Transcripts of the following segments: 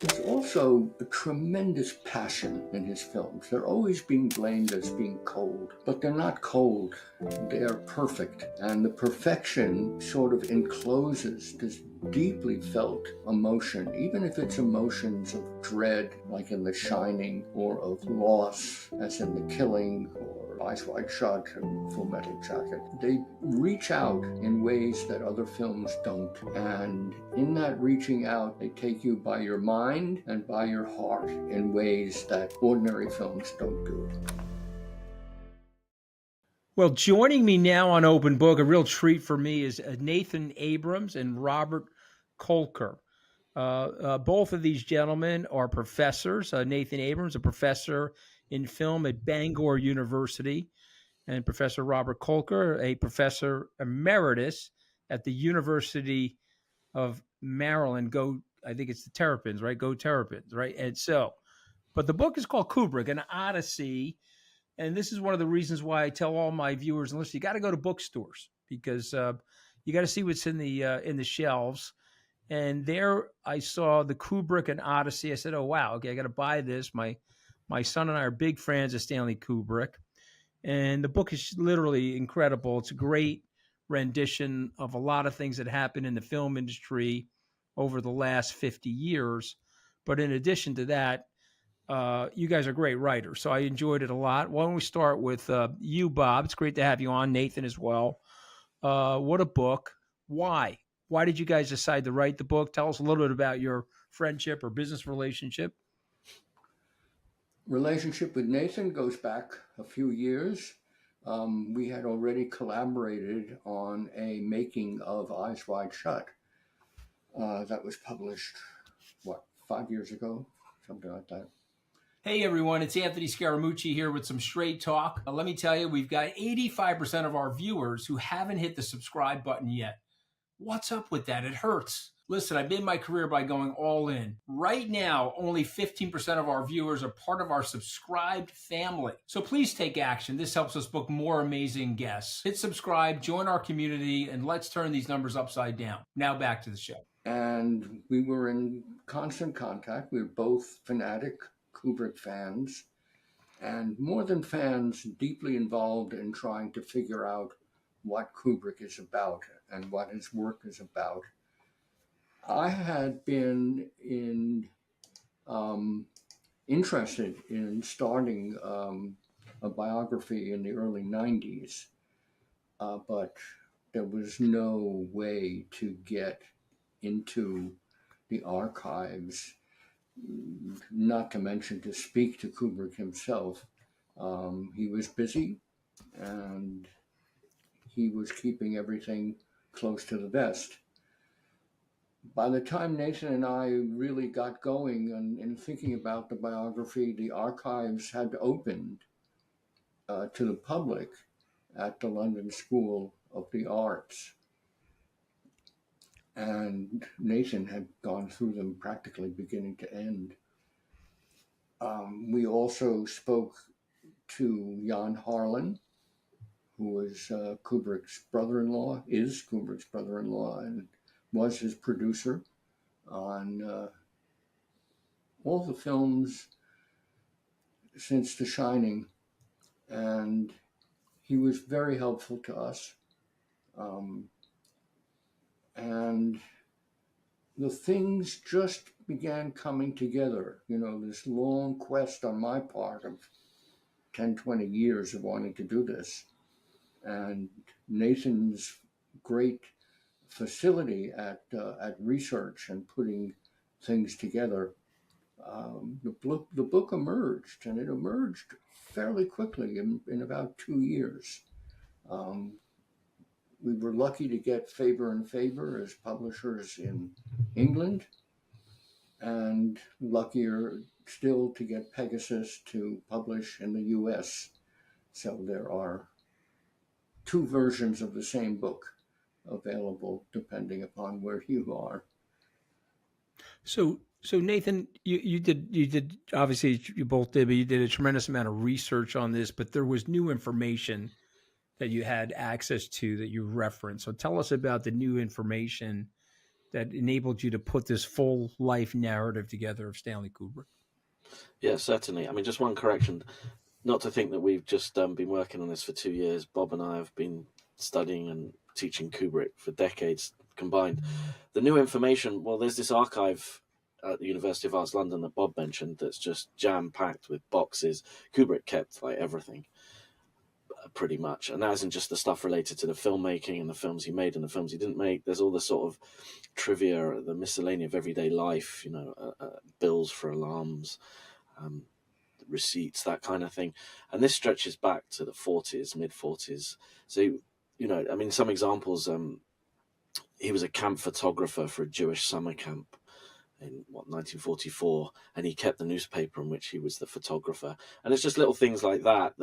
There's also a tremendous passion in his films. They're always being blamed as being cold, but they're not cold. They are perfect. And the perfection sort of encloses this deeply felt emotion, even if it's emotions of dread, like in The Shining, or of loss, as in The Killing, or Eyes Wide Shut and Full Metal Jacket. They reach out in ways that other films don't. And in that reaching out, they take you by your mind and by your heart in ways that ordinary films don't do. Well, joining me now on Open Book, a real treat for me, is Nathan Abrams and Robert Kolker. Both of these gentlemen are professors. Nathan Abrams, a professor in film at Bangor University, and Professor Robert Kolker, a professor emeritus at the University of Maryland. I think it's the Terrapins, right? Go Terrapins, right? And so, but the book is called Kubrick, an Odyssey. And this is one of the reasons why I tell all my viewers and listeners, you got to go to bookstores because you got to see what's in the shelves. And there I saw the Kubrick and Odyssey. I said, "Oh wow, okay, I got to buy this." My son and I are big fans of Stanley Kubrick, and the book is literally incredible. It's a great rendition of a lot of things that happened in the film industry over the last 50 years. But in addition to that, you guys are great writers, so I enjoyed it a lot. Why don't we start with you, Bob? It's great to have you on. Nathan as well. What a book. Why? Why did you guys decide to write the book? Tell us a little bit about your friendship or business relationship. Relationship with Nathan goes back a few years. We had already collaborated on a making of Eyes Wide Shut that was published, 5 years ago? Something like that. Hey everyone, it's Anthony Scaramucci here with some straight talk. Let me tell you, we've got 85% of our viewers who haven't hit the subscribe button yet. What's up with that? It hurts. Listen, I made my career by going all in. Right now, only 15% of our viewers are part of our subscribed family. So please take action. This helps us book more amazing guests. Hit subscribe, join our community, and let's turn these numbers upside down. Now back to the show. And we were in constant contact. We were both fanatic Kubrick fans, and more than fans, deeply involved in trying to figure out what Kubrick is about and what his work is about. I had been interested in starting a biography in the early 90s, but there was no way to get into the archives, not to mention to speak to Kubrick himself. He was busy and he was keeping everything close to the vest. By the time Nathan and I really got going and thinking about the biography, the archives had opened to the public at the London School of the Arts. And Nathan had gone through them practically beginning to end. We also spoke to Jan Harlan, who was Kubrick's brother-in-law, is Kubrick's brother-in-law, and was his producer on all the films since The Shining. And he was very helpful to us. And the things just began coming together. You know, this long quest on my part of 10, 20 years of wanting to do this. And Nathan's great facility at research and putting things together. The book emerged, and it emerged fairly quickly in about 2 years. We were lucky to get Faber and Faber as publishers in England, and luckier still to get Pegasus to publish in the US. So there are 2 versions of the same book available depending upon where you are. So Nathan, you did obviously you both did, but you did a tremendous amount of research on this. But there was new information that you had access to that you referenced. So tell us about the new information that enabled you to put this full life narrative together of Stanley Kubrick? Yeah, certainly. I mean, just one correction. Not to think that we've just been working on this for 2 years. Bob and I have been studying and teaching Kubrick for decades combined. The new information, well, there's this archive at the University of Arts London that Bob mentioned that's just jam packed with boxes. Kubrick kept like everything, pretty much, and that isn't just the stuff related to the filmmaking and the films he made and the films he didn't make. There's all the sort of trivia, the miscellany of everyday life, bills for alarms, receipts, that kind of thing. And this stretches back to the 40s, mid 40s. So, I mean, some examples. He was a camp photographer for a Jewish summer camp in 1944, and he kept the newspaper in which he was the photographer. And it's just little things like that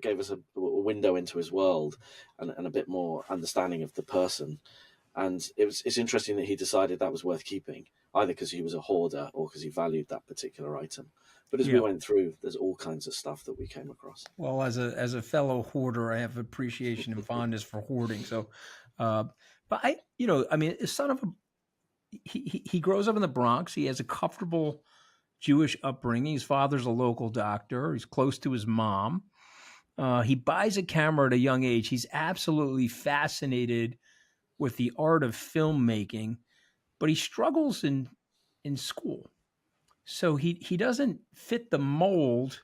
gave us a window into his world and a bit more understanding of the person. And it's interesting that he decided that was worth keeping, either because he was a hoarder or because he valued that particular item. But as we went through, there's all kinds of stuff that we came across. Well, as a fellow hoarder, I have appreciation and fondness for hoarding. So, but I mean, a son of a he grows up in the Bronx. He has a comfortable Jewish upbringing. His father's a local doctor. He's close to his mom. He buys a camera at a young age. He's absolutely fascinated with the art of filmmaking, but he struggles in school. So he doesn't fit the mold.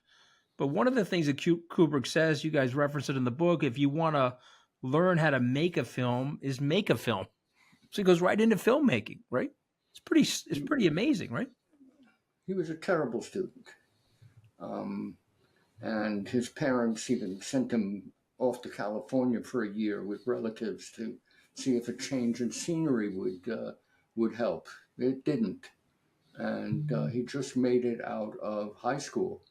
But one of the things that Kubrick says, you guys reference it in the book, if you want to learn how to make a film, is make a film. So he goes right into filmmaking, right? It's pretty amazing, right? He was a terrible student. And his parents even sent him off to California for a year with relatives to see if a change in scenery would help. It didn't. And he just made it out of high school.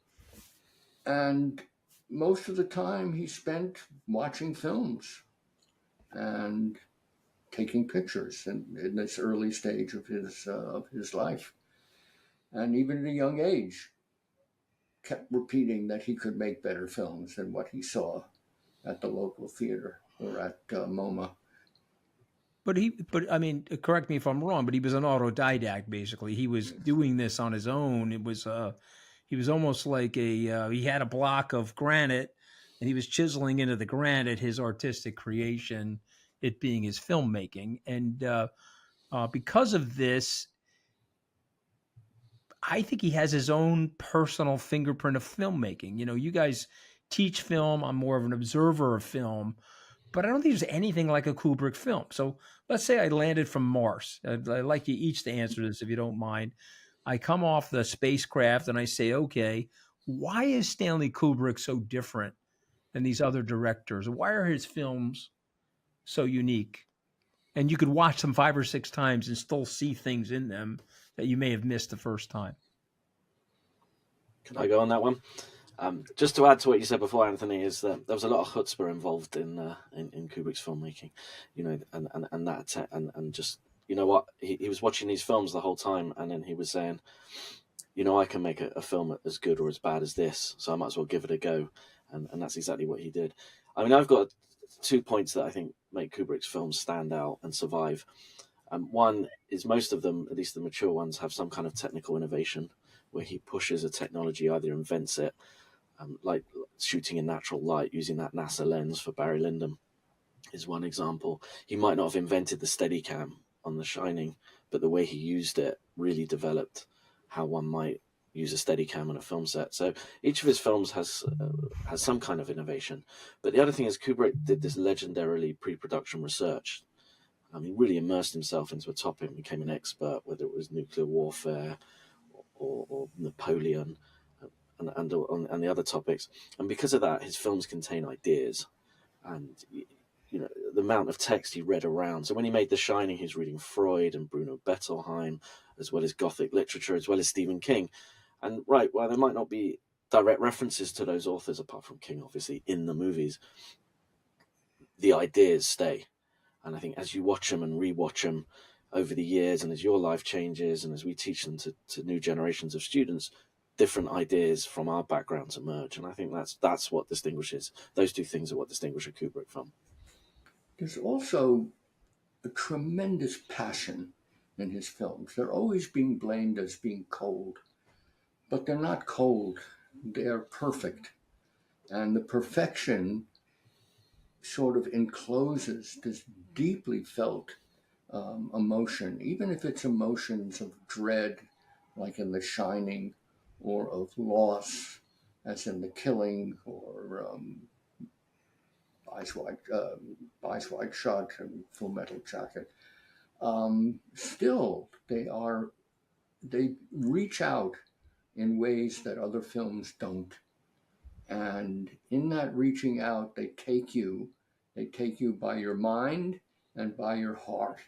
And most of the time he spent watching films and taking pictures in this early stage of his life. And even at a young age, kept repeating that he could make better films than what he saw at the local theater or at MoMA. But I mean, correct me if I'm wrong, but he was an autodidact. Basically, he was doing this on his own. He was almost like he had a block of granite, and he was chiseling into the granite his artistic creation, it being his filmmaking. And because of this, I think he has his own personal fingerprint of filmmaking. You guys teach film. I'm more of an observer of film, but I don't think there's anything like a Kubrick film. So let's say I landed from Mars. I'd like you each to answer this if you don't mind. I come off the spacecraft and I say, okay, why is Stanley Kubrick so different than these other directors? Why are his films so unique? And you could watch them 5 or 6 times and still see things in them that you may have missed the first time. Can I go on that one? Just to add to what you said before, Anthony, is that there was a lot of chutzpah involved in Kubrick's filmmaking, and just, you know what, he was watching these films the whole time, and then he was saying, I can make a film as good or as bad as this, so I might as well give it a go, and that's exactly what he did. I mean, I've got 2 points that I think make Kubrick's films stand out and survive. One is most of them, at least the mature ones, have some kind of technical innovation where he pushes a technology, either invents it, like shooting in natural light using that NASA lens for Barry Lyndon is one example. He might not have invented the Steadicam on The Shining, but the way he used it really developed how one might use a Steadicam on a film set. So each of his films has some kind of innovation. But the other thing is Kubrick did this legendarily pre-production research. He really immersed himself into a topic and became an expert, whether it was nuclear warfare or Napoleon and the other topics. And because of that, his films contain ideas. And the amount of text he read around. So when he made The Shining, he was reading Freud and Bruno Bettelheim, as well as Gothic literature, as well as Stephen King. And while there might not be direct references to those authors, apart from King, obviously, in the movies, the ideas stay. And I think as you watch them and rewatch them over the years, and as your life changes, and as we teach them to new generations of students, different ideas from our backgrounds emerge. And I think that's what distinguishes, those 2 things are what distinguish a Kubrick film. There's also a tremendous passion in his films. They're always being blamed as being cold, but they're not cold. They're perfect. And the perfection sort of encloses this deeply felt emotion, even if it's emotions of dread, like in The Shining, or of loss, as in The Killing, or Eyes Wide Shut and Full Metal Jacket. Still, they reach out in ways that other films don't. And in that reaching out, they take you by your mind and by your heart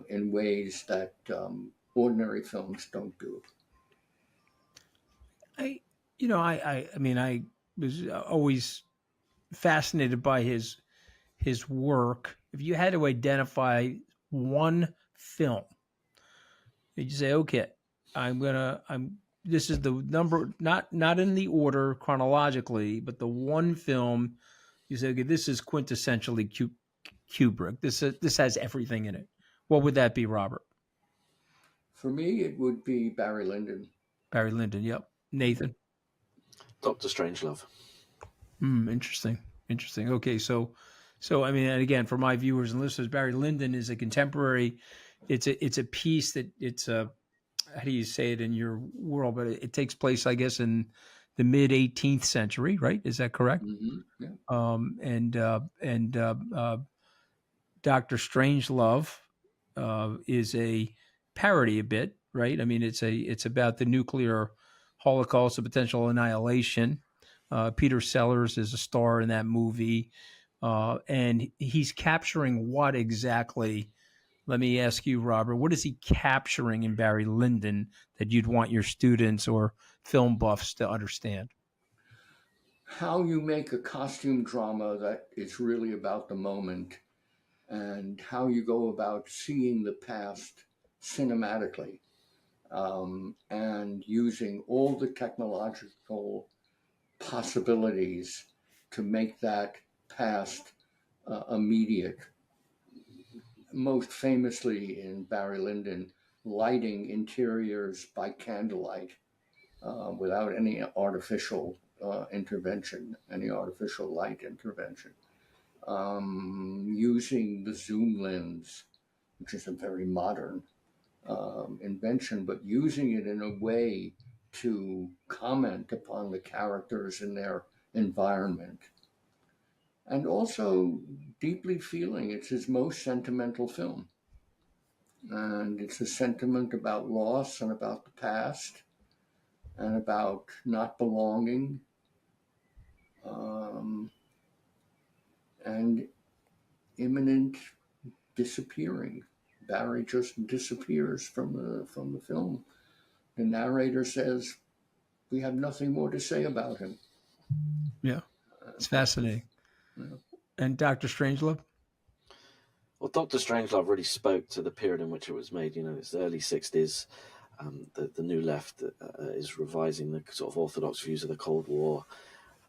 in ways that ordinary films don't do. I, I mean, I was always fascinated by his work. If you had to identify one film, you say, okay, I'm this is the number, not in the order chronologically, but the one film you say, okay, this is quintessentially Kubrick. This has everything in it. What would that be, Robert? For me, it would be Barry Lyndon. Barry Lyndon. Yep. Nathan. Dr. Strangelove. Interesting. Interesting. Okay, so I mean, and again, for my viewers and listeners, Barry Lyndon is a contemporary. It's a piece that it's a, how do you say it in your world? But it takes place, I guess, in the mid 18th century, right? Is that correct? Mm-hmm. Yeah. And Doctor Strangelove is a parody a bit, right? I mean, it's about the nuclear holocaust, the potential annihilation. Peter Sellers is a star in that movie, and he's capturing what exactly? Let me ask you, Robert. What is he capturing in Barry Lyndon that you'd want your students or film buffs to understand? How you make a costume drama that is really about the moment, and how you go about seeing the past cinematically, and using all the technological possibilities to make that past immediate. Most famously in Barry Lyndon, lighting interiors by candlelight without any artificial intervention, any artificial light intervention. Using the zoom lens, which is a very modern invention, but using it in a way to comment upon the characters and their environment. And also deeply feeling it's his most sentimental film. And it's a sentiment about loss and about the past and about not belonging, um, and imminent disappearing. Barry just disappears from the film. The narrator says, "We have nothing more to say about him." Yeah, it's fascinating. Yeah. And Doctor Strangelove? Well, Doctor Strangelove really spoke to the period in which it was made. You know, it's the early 60s. The New Left is revising the sort of orthodox views of the Cold War,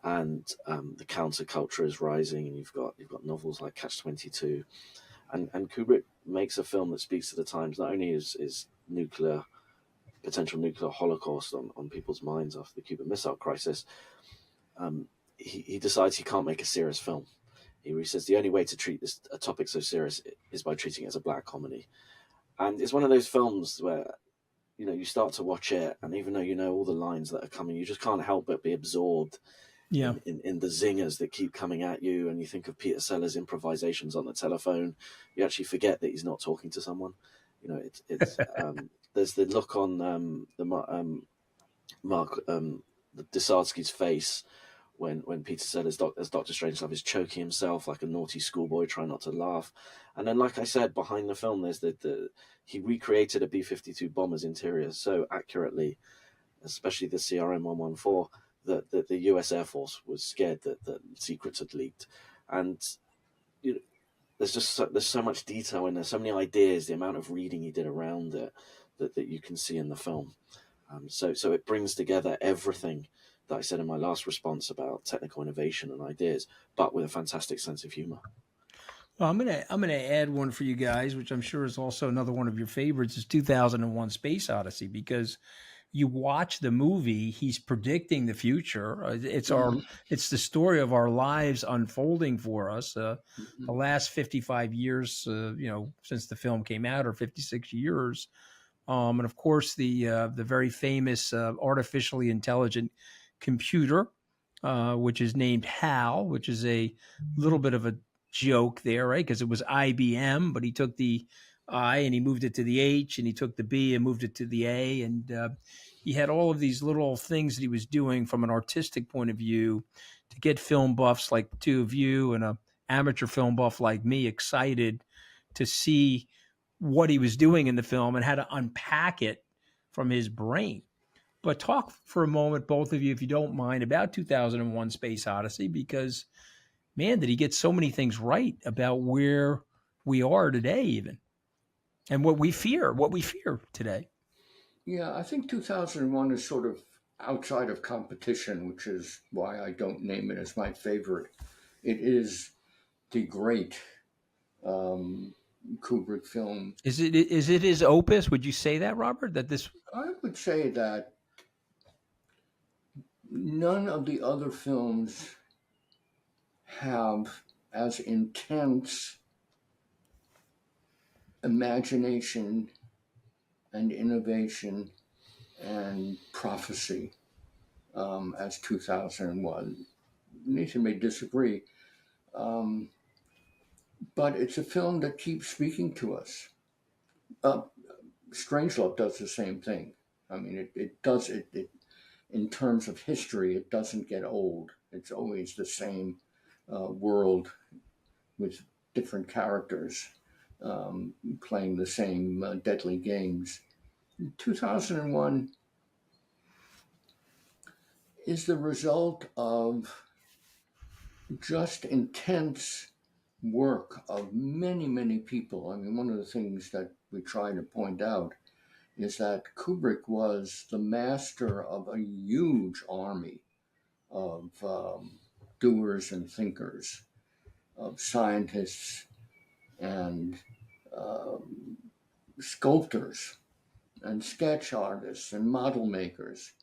and the counterculture is rising. And you've got novels like Catch-22, and Kubrick makes a film that speaks to the times. Not only is potential nuclear holocaust on people's minds after the Cuban Missile Crisis, he decides he can't make a serious film. He says the only way to treat a topic so serious is by treating it as a black comedy. And it's one of those films where, you know, you start to watch it, and even though you know all the lines that are coming, you just can't help but be absorbed Yeah. in the zingers that keep coming at you. And you think of Peter Sellers' improvisations on the telephone. You actually forget that he's not talking to someone. You know, it's there's the look on Mark Desadsky's face when Peter Sellers as Doctor Strangelove is choking himself like a naughty schoolboy trying not to laugh. And then, like I said, behind the film, there's he recreated a B-52 bomber's interior so accurately, especially the CRM-114, that the US Air Force was scared that secrets had leaked. And you know, there's so much detail in there, so many ideas, the amount of reading he did around it that you can see in the film. So it brings together everything that I said in my last response about technical innovation and ideas, but with a fantastic sense of humor. Well, I'm gonna add one for you guys, which I'm sure is also another one of your favorites. Is 2001: Space Odyssey, because you watch the movie, he's predicting the future. Hmm. It's the story of our lives unfolding for us. The Hmm. last 55 years, since the film came out, or 56 years, and of course the very famous artificially intelligent computer, which is named HAL, which is a little bit of a joke there, right? Because it was IBM, but he took the I and he moved it to the H, and he took the B and moved it to the A, and he had all of these little things that he was doing from an artistic point of view to get film buffs like the two of you and a amateur film buff like me excited to see what he was doing in the film and how to unpack it from his brain. But talk for a moment, both of you, if you don't mind, about 2001: Space Odyssey, because man, did he get so many things right about where we are today, even, and what we fear today. Yeah, I think 2001 is sort of outside of competition, which is why I don't name it as my favorite. It is the great um, Kubrick film. Is it his opus? Would you say that, Robert? That this I would say that none of the other films have as intense imagination and innovation and prophecy as 2001. Nathan may disagree, um, but it's a film that keeps speaking to us. Uh, Strangelove does the same thing. I mean, it does it in terms of history. It doesn't get old. It's always the same world with different characters playing the same deadly games. 2001 is the result of just intense work of many, many people. I mean, one of the things that we try to point out is that Kubrick was the master of a huge army of doers and thinkers, of scientists and um, sculptors and sketch artists and model makers.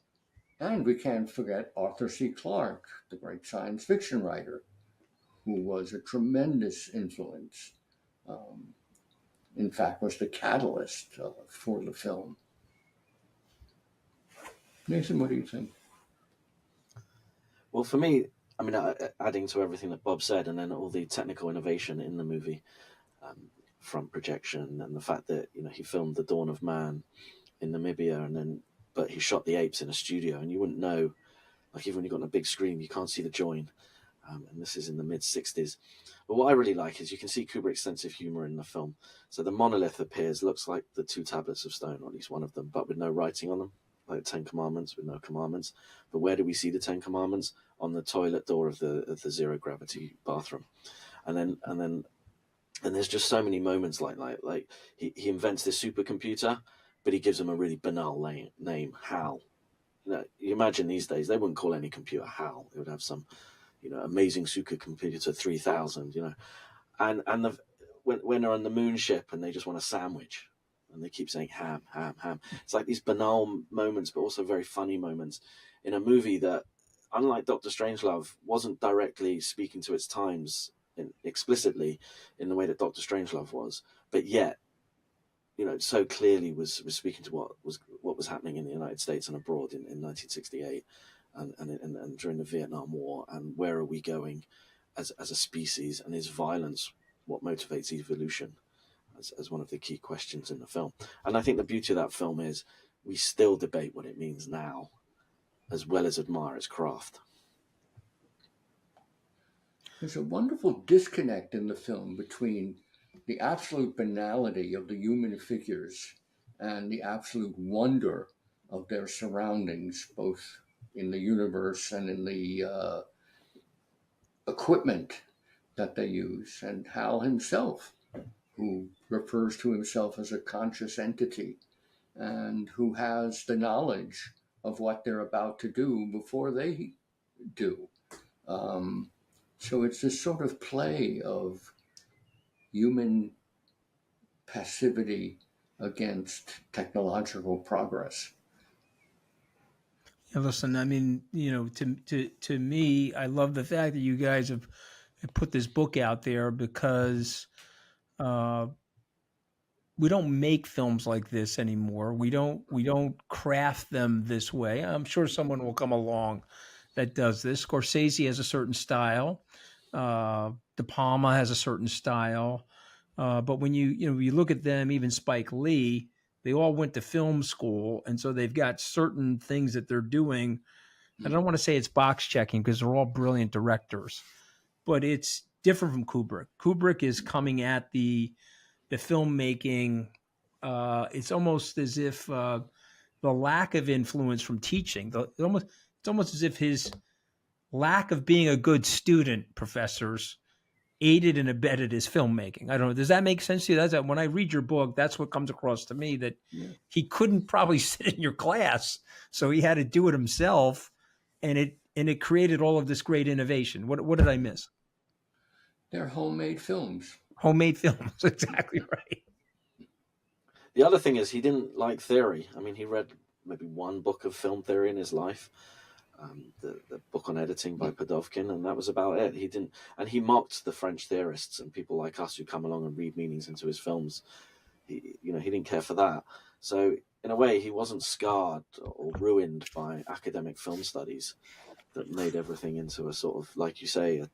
And we can't forget Arthur C. Clarke, the great science fiction writer, who was a tremendous influence. Um, in fact, was the catalyst for the film. Nathan, what do you think? Well, for me, I mean, adding to everything that Bob said, and then all the technical innovation in the movie, um, front projection, and the fact that he filmed the dawn of man in Namibia, and then but he shot the apes in a studio, and you wouldn't know, like even when you got on a big screen, you can't see the join. And this is in the mid 60s. But what I really like is you can see Kubrick's sense of humor in the film. So the monolith appears, looks like the two tablets of stone, or at least one of them, but with no writing on them, like the Ten Commandments with no commandments. But where do we see the Ten Commandments? On the toilet door of the zero gravity bathroom. And there's just so many moments like he invents this supercomputer, but he gives him a really banal name, Hal. You imagine these days they wouldn't call any computer Hal. It would have some amazing supercomputer 3000, and when they're on the moon ship and they just want a sandwich, and they keep saying ham, ham, ham. It's like these banal moments, but also very funny moments in a movie that, unlike Doctor Strangelove, wasn't directly speaking to its times explicitly in the way that Doctor Strangelove was, but yet so clearly was speaking to what was happening in the United States and abroad in 1968 and during the Vietnam War, and where are we going as a species, and is violence what motivates evolution as one of the key questions in the film. And I think the beauty of that film is we still debate what it means now, as well as admire its craft. There's a wonderful disconnect in the film between the absolute banality of the human figures and the absolute wonder of their surroundings, both in the universe and in the equipment that they use, and Hal himself, who refers to himself as a conscious entity and who has the knowledge of what they're about to do before they do. Um, so it's this sort of play of human passivity against technological progress. Yeah, listen, I mean, to me, I love the fact that you guys have put this book out there because uh, we don't make films like this anymore. We don't craft them this way. I'm sure someone will come along that does this. Scorsese has a certain style. De Palma has a certain style. But when you look at them, even Spike Lee, they all went to film school, and so they've got certain things that they're doing. I don't want to say it's box checking because they're all brilliant directors, but it's different from Kubrick. Kubrick is coming at the filmmaking. It's almost as if the lack of influence from teaching. It's almost as if his lack of being a good student, professors, aided and abetted his filmmaking. I don't know. Does that make sense to you? That's that when I read your book, that's what comes across to me, that Yeah. he couldn't probably sit in your class, so he had to do it himself, and it created all of this great innovation. What did I miss? They're homemade films. Homemade films, exactly right. The other thing is he didn't like theory. I mean, he read maybe one book of film theory in his life, the book on editing by Podovkin, and that was about it. He didn't, and he mocked the French theorists and people like us who come along and read meanings into his films. He didn't care for that. So in a way, he wasn't scarred or ruined by academic film studies that made everything into a sort of, like you say,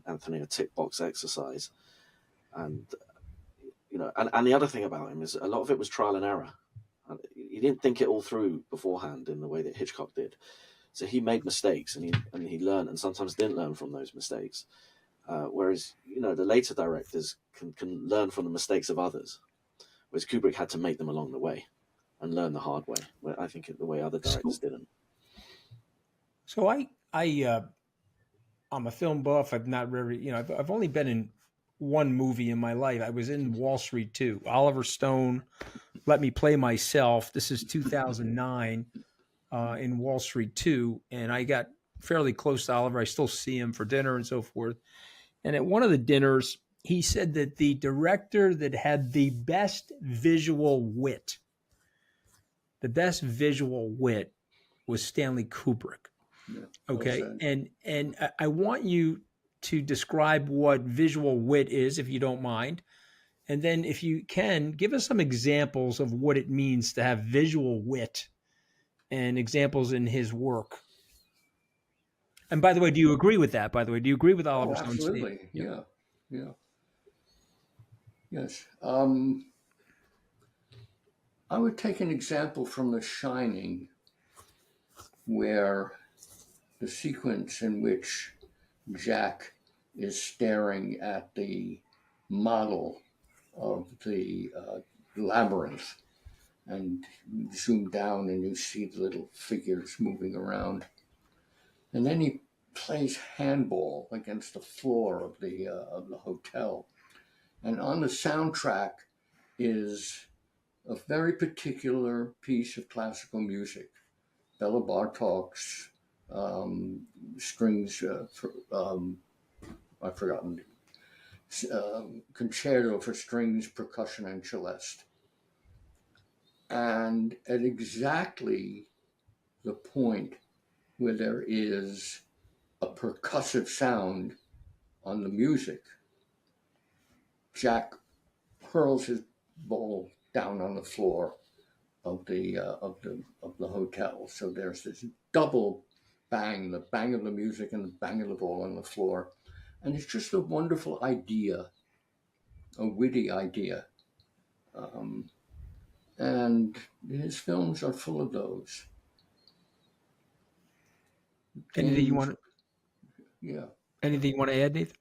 Anthony, a tick box exercise. And and the other thing about him is a lot of it was trial and error. He didn't think it all through beforehand in the way that Hitchcock did. So he made mistakes, and he learned, and sometimes didn't learn from those mistakes. Whereas the later directors can learn from the mistakes of others, whereas Kubrick had to make them along the way and learn the hard way. Where I think the way other directors didn't. So I'm a film buff. I've not really, I've only been in one movie in my life. I was in Wall Street 2. Oliver Stone let me play myself. This is 2009 in Wall Street 2. And I got fairly close to Oliver. I still see him for dinner and so forth. And at one of the dinners, he said that the director that had the best visual wit was Stanley Kubrick. Yeah, Okay. well And I want you to describe what visual wit is, if you don't mind. And then if you can, give us some examples of what it means to have visual wit and examples in his work. And by the way, do you agree with that? By the way, do you agree with Oliver Stone's absolutely. statement? Yeah. Yes. I would take an example from The Shining, where the sequence in which Jack is staring at the model of the labyrinth, and you zoom down and you see the little figures moving around, and then he plays handball against the floor of the hotel, and on the soundtrack is a very particular piece of classical music, Bela Bartok's strings. I've forgotten. Concerto for strings, percussion, and celeste. And at exactly the point where there is a percussive sound on the music, Jack hurls his ball down on the floor of the hotel. So there's this double bang, the bang of the music and the bang of the ball on the floor. And it's just a wonderful idea, a witty idea. And his films are full of those. Anything you want? Yeah. Anything you want to add, Nathan?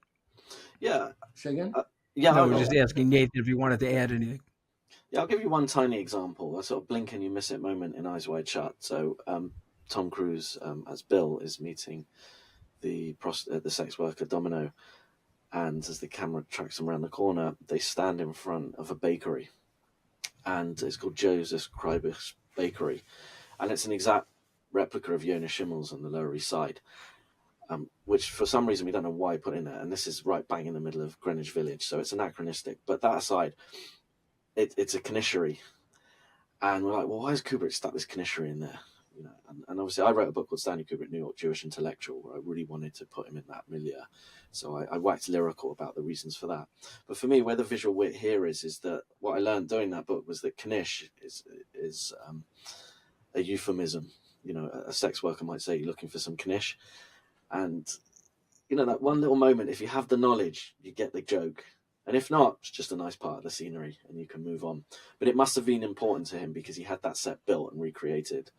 Yeah. Say again? Yeah. No, I was just asking Nathan if you wanted to add anything. Yeah, I'll give you one tiny example. A sort of blink and you miss it moment in Eyes Wide Shut. So Tom Cruise as Bill is meeting the sex worker Domino, and as the camera tracks them around the corner, they stand in front of a bakery, and it's called Joseph Kreiber's Bakery, and it's an exact replica of Jonas Schimmel's on the Lower East Side. which for some reason we don't know why he put in there. And this is right bang in the middle of Greenwich Village, so it's anachronistic. But that aside, it's a Kanishari, and we're like, well, why has Kubrick stuck this Kanishari in there? You know, and obviously I wrote a book called Stanley Kubrick, New York Jewish Intellectual, where I really wanted to put him in that milieu. So I waxed lyrical about the reasons for that. But for me, where the visual wit here is that what I learned doing that book was that Kanish is a euphemism. You know, a sex worker might say, you're looking for some Kanish. And, you know, that one little moment, if you have the knowledge, you get the joke. And if not, it's just a nice part of the scenery and you can move on. But it must have been important to him because he had that set built and recreated,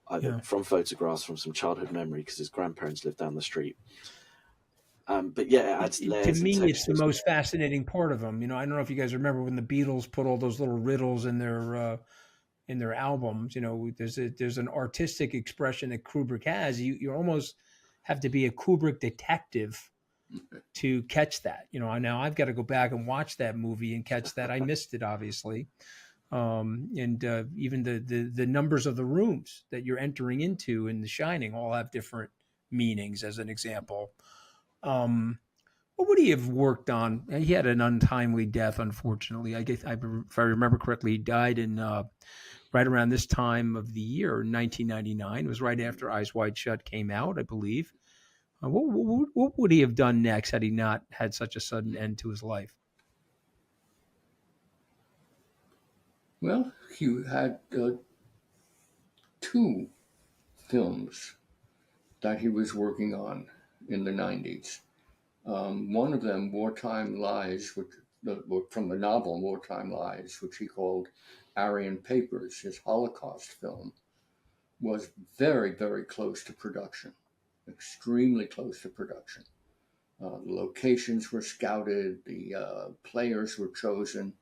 either from photographs, from some childhood memory, because his grandparents lived down the street. But yeah, it adds layers. To me, it's the most fascinating part of them. You know, I don't know if you guys remember when the Beatles put all those little riddles in their albums. You know, there's an artistic expression that Kubrick has. You almost have to be a Kubrick detective to catch that. You know, now I've got to go back and watch that movie and catch that. I missed it, obviously. And even the numbers of the rooms that you're entering into in The Shining all have different meanings, as an example. What would he have worked on? He had an untimely death, unfortunately. I guess, if I remember correctly, he died in right around this time of the year, 1999. It was right after Eyes Wide Shut came out, I believe. What would he have done next had he not had such a sudden end to his life? Well, he had 2 films that he was working on in the 90s. One of them, Wartime Lies, from the novel Wartime Lies, which he called Aryan Papers, his Holocaust film, was very, very close to production, extremely close to production. The locations were scouted, the players were chosen.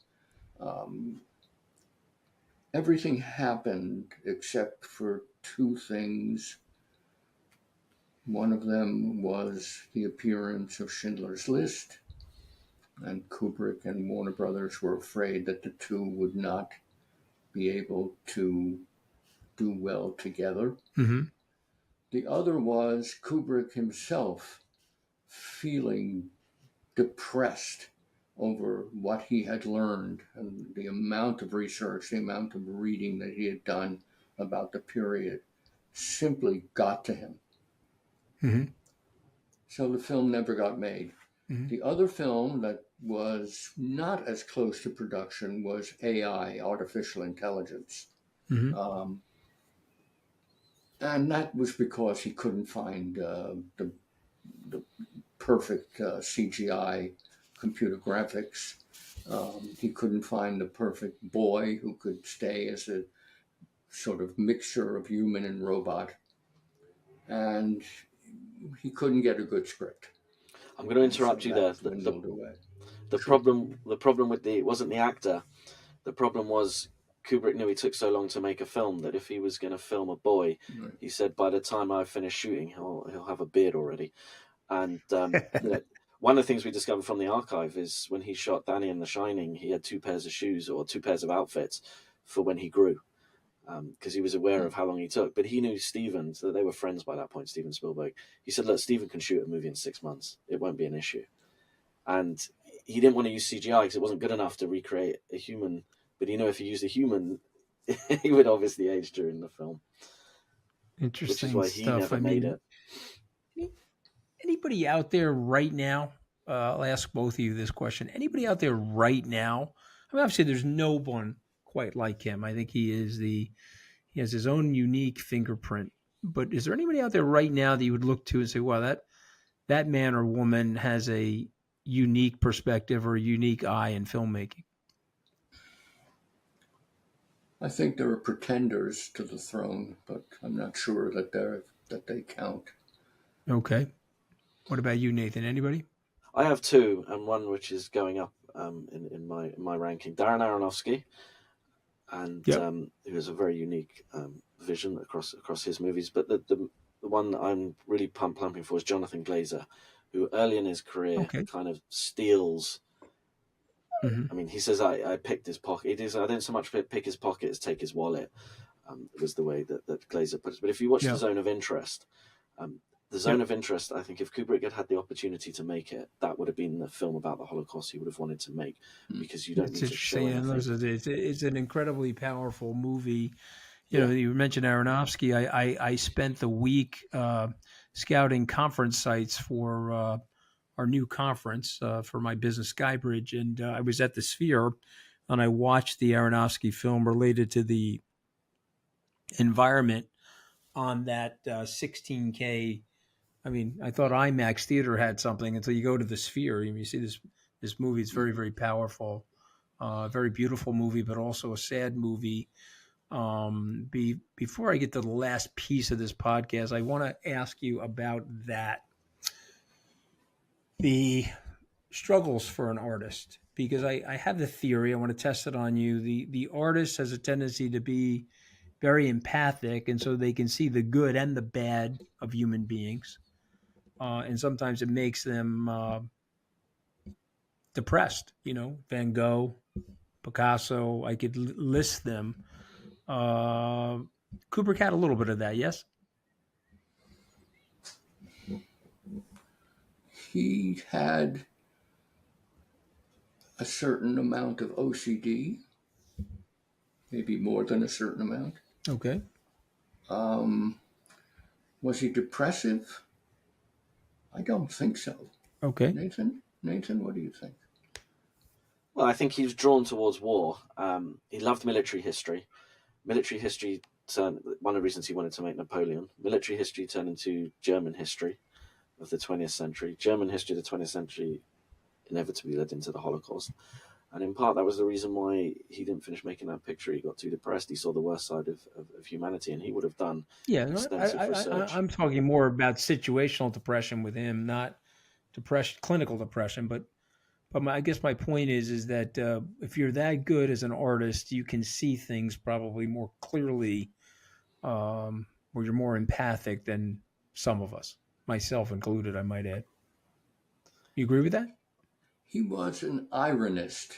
Everything happened except for 2 things. One of them was the appearance of Schindler's List, and Kubrick and Warner Brothers were afraid that the 2 would not be able to do well together. Mm-hmm. The other was Kubrick himself feeling depressed over what he had learned and the amount of research, the amount of reading that he had done about the period simply got to him. Mm-hmm. So the film never got made. Mm-hmm. The other film that was not as close to production was AI, Artificial Intelligence. Mm-hmm. And that was because he couldn't find the perfect CGI computer graphics. He couldn't find the perfect boy who could stay as a sort of mixture of human and robot. And he couldn't get a good script. I'm going to interrupt you there. The problem with it wasn't the actor. The problem was Kubrick knew he took so long to make a film that if he was going to film a boy, right, he said by the time I finish shooting, he'll have a beard already. And one of the things we discovered from the archive is when he shot Danny in The Shining, he had 2 pairs of shoes or 2 pairs of outfits for when he grew, because he was aware of how long he took. But he knew Steven, so they were friends by that point, Steven Spielberg. He said, look, Steven can shoot a movie in 6 months. It won't be an issue. And he didn't want to use CGI because it wasn't good enough to recreate a human. But he knew if he used a human, he would obviously age during the film. Interesting which is why he never made it. Anybody out there right now? I'll ask both of you this question. Anybody out there right now? I mean, obviously, there's no one quite like him. I think he has his own unique fingerprint. But is there anybody out there right now that you would look to and say, "Wow, that man or woman has a unique perspective or a unique eye in filmmaking"? I think there are pretenders to the throne, but I'm not sure that they count. Okay. What about you, Nathan? Anybody? I have 2, and one which is going up in my ranking. Darren Aronofsky, and who has a very unique vision across his movies. But the one I'm really plumping for is Jonathan Glazer, who early in his career kind of steals. Mm-hmm. I mean, he says, I picked his pocket. I didn't so much pick his pocket as take his wallet, was the way that Glazer puts it. But if you watch The Zone of Interest, The Zone of Interest, I think if Kubrick had the opportunity to make it, that would have been the film about the Holocaust he would have wanted to make, because you don't It's need to show interesting. And anything. it's an incredibly powerful movie. You know, Yeah. you mentioned Aronofsky. I spent the week scouting conference sites for our new conference for my business Skybridge, and I was at the Sphere, and I watched the Aronofsky film related to the environment on that 16K. I mean, I thought IMAX theater had something until you go to the Sphere and you see this movie. It's very, very powerful, very beautiful movie, but also a sad movie. Before I get to the last piece of this podcast, I want to ask you about that. The struggles for an artist, because I have the theory. I want to test it on you. The artist has a tendency to be very empathic, and so they can see the good and the bad of human beings, and sometimes it makes them depressed. You know, Van Gogh, Picasso. I could list them. Kubrick had a little bit of that, yes. He had a certain amount of OCD, maybe more than a certain amount. Okay. Was he depressive? I don't think so. Okay. Nathan, what do you think? Well, I think he was drawn towards war. He loved military history. Military history turned, one of the reasons he wanted to make Napoleon. Military history turned into German history of the 20th century. German history of the 20th century inevitably led into the Holocaust. And in part, that was the reason why he didn't finish making that picture. He got too depressed. He saw the worst side of humanity, and he would have done extensive research. I'm talking more about situational depression with him, not depression, clinical depression. But I guess my point is that if you're that good as an artist, you can see things probably more clearly, or you're more empathic than some of us, myself included, I might add. You agree with that? He was an ironist.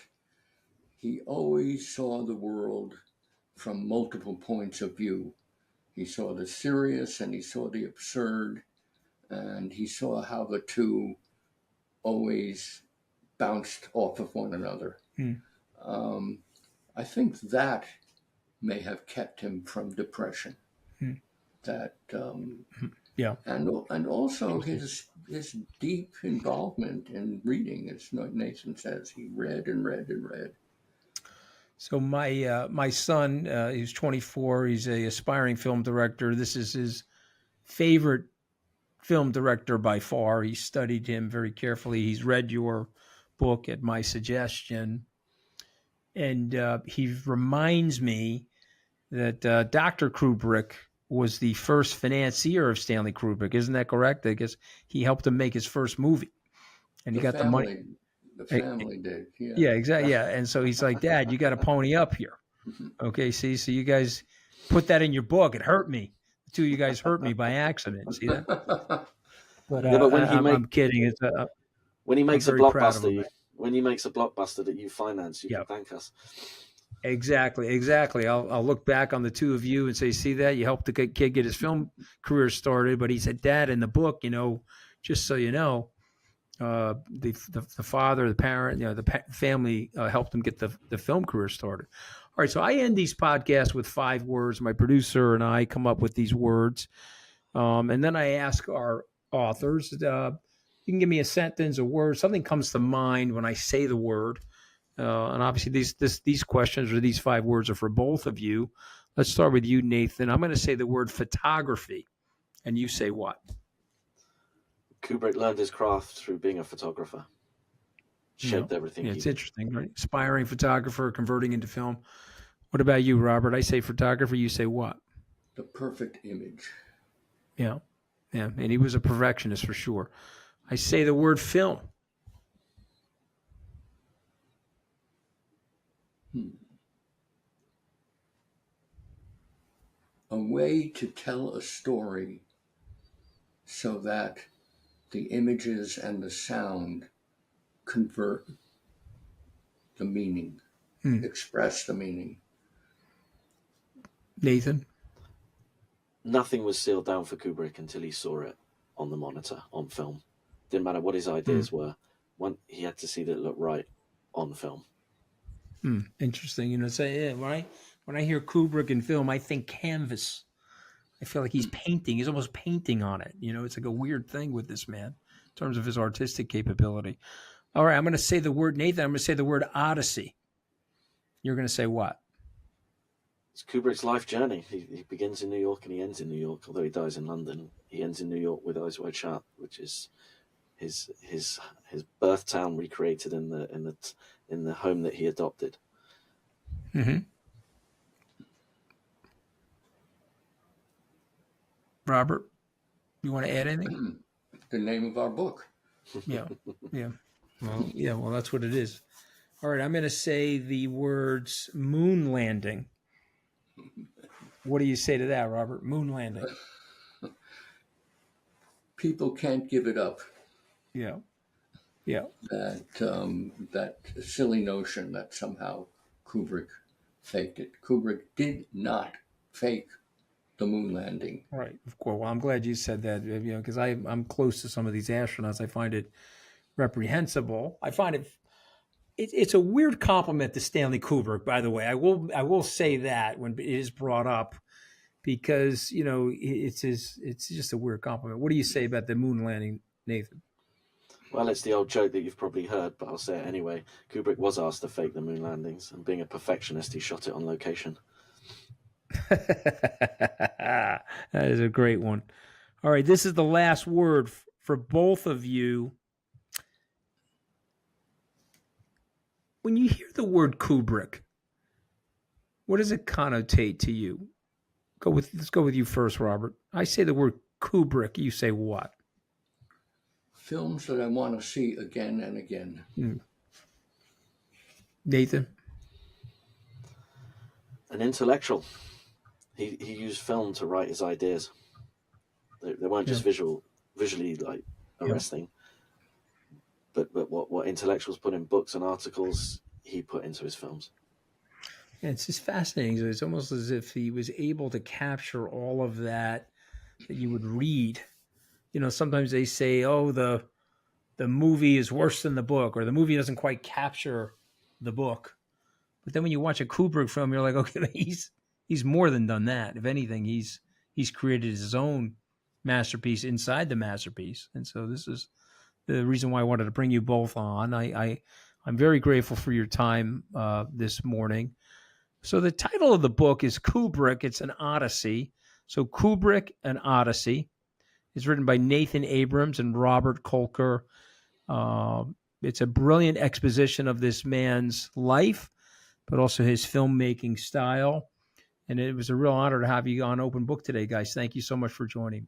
He always saw the world from multiple points of view. He saw the serious and he saw the absurd, and he saw how the two always bounced off of one another. I think that may have kept him from depression. That Yeah. And also his deep involvement in reading, as Nathan says, he read and read and read. So my son, he's 24. He's a aspiring film director. This is his favorite film director by far. He studied him very carefully. He's read your book at my suggestion, and he reminds me that Dr. Kubrick was the first financier of Stanley Kubrick. Isn't that correct? I guess he helped him make his first movie, and he got the money. The family did. Yeah. Yeah, exactly. Yeah. And so he's like, Dad, you got to pony up here. Okay. See, so you guys put that in your book. It hurt me. The two of you guys hurt me by accident. See that? But, but when I'm kidding. It's when he makes a very proud of blockbuster, him. when he makes a blockbuster that you finance, you can thank us. Exactly. I'll look back on the two of you and say, see that? You helped the kid get his film career started. But he said, Dad, in the book, just so you know, the father, the parent, the family helped him get the film career started. All right, so I end these podcasts with 5 words. My producer and I come up with these words, and then I ask our authors. You can give me a sentence, a word, something comes to mind when I say the word. And obviously, these questions or these 5 words are for both of you. Let's start with you, Nathan. I'm going to say the word photography, and you say what? Kubrick learned his craft through being a photographer. Shaped everything. Yeah, it's interesting, right? Aspiring photographer, converting into film. What about you, Robert? I say photographer. You say what? The perfect image. Yeah. And he was a perfectionist for sure. I say the word film. A way to tell a story so that the images and the sound convert the meaning, express the meaning. Nathan? Nothing was sealed down for Kubrick until he saw it. on the monitor on film. Didn't matter what his ideas were. He had to see that it looked right on film. Interesting. Say when I hear Kubrick in film, I think canvas. I feel like he's painting. He's almost painting on it. It's like a weird thing with this man in terms of his artistic capability. All right, I'm going to say the word, Nathan. I'm going to say the word Odyssey. You're going to say what? It's Kubrick's life journey. He begins in New York and he ends in New York. Although he dies in London, he ends in New York with Eyes Wide Shut, which is his birth town recreated in the home that he adopted. Mm-hmm. Robert, you want to add anything? The name of our book. Yeah. Well, that's what it is. All right, I'm going to say the words moon landing. What do you say to that, Robert? Moon landing. People can't give it up. Yeah. That silly notion that somehow Kubrick faked it. Kubrick did not fake the moon landing. Right. Of course. Well, I'm glad you said that, because I'm close to some of these astronauts. I find it reprehensible. I find it's a weird compliment to Stanley Kubrick, by the way. I will say that when it is brought up, because it's just a weird compliment. What do you say about the moon landing, Nathan? Well, it's the old joke that you've probably heard, but I'll say it anyway. Kubrick was asked to fake the moon landings, and being a perfectionist, he shot it on location. That is a great one. All right, this is the last word for both of you. When you hear the word Kubrick, what does it connotate to you? Let's go with you first, Robert. I say the word Kubrick. You say what? Films that I want to see again and again. Nathan? An intellectual. He used film to write his ideas. They weren't just visually like arresting, but what intellectuals put in books and articles, he put into his films. Yeah, it's just fascinating. It's almost as if he was able to capture all of that you would read. Sometimes they say, "Oh, the movie is worse than the book," or the movie doesn't quite capture the book. But then when you watch a Kubrick film, you're like, okay, he's more than done that. If anything, he's created his own masterpiece inside the masterpiece. And so this is the reason why I wanted to bring you both on. I'm very grateful for your time this morning. So the title of the book is Kubrick. It's an Odyssey. So Kubrick, an Odyssey. It's written by Nathan Abrams and Robert Kolker. It's a brilliant exposition of this man's life, but also his filmmaking style. And it was a real honor to have you on Open Book today, guys. Thank you so much for joining.